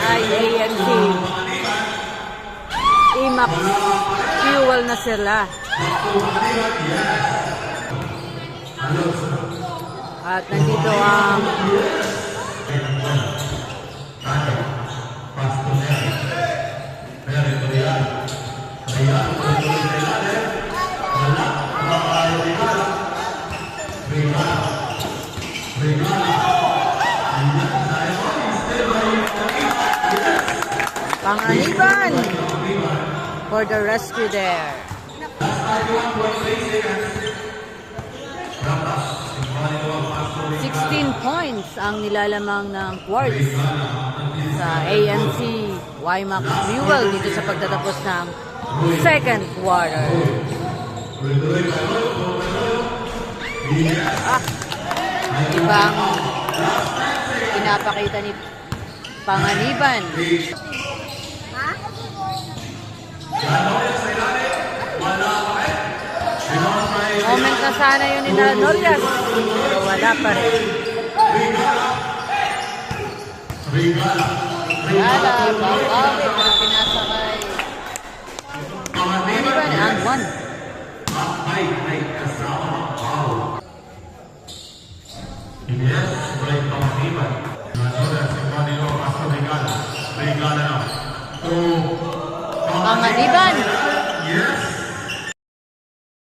ay AMC. IMAX fuel na sila. At nandito ang Panganiban for the rescue there. 16 points ang nilalamang ng Quartz sa AMC YMAX Fuel dito sa pagtatapos ng second quarter. Ibang pinapakita ni Panganiban. Moment na sana yun ni Norias. Pero wala pa rin. Yala, bawawit na pinasakay. Panganiban ang 1. Yes, break Panganiban. Norias, Manilo, Pasto, Regala na. Panganiban. Yes.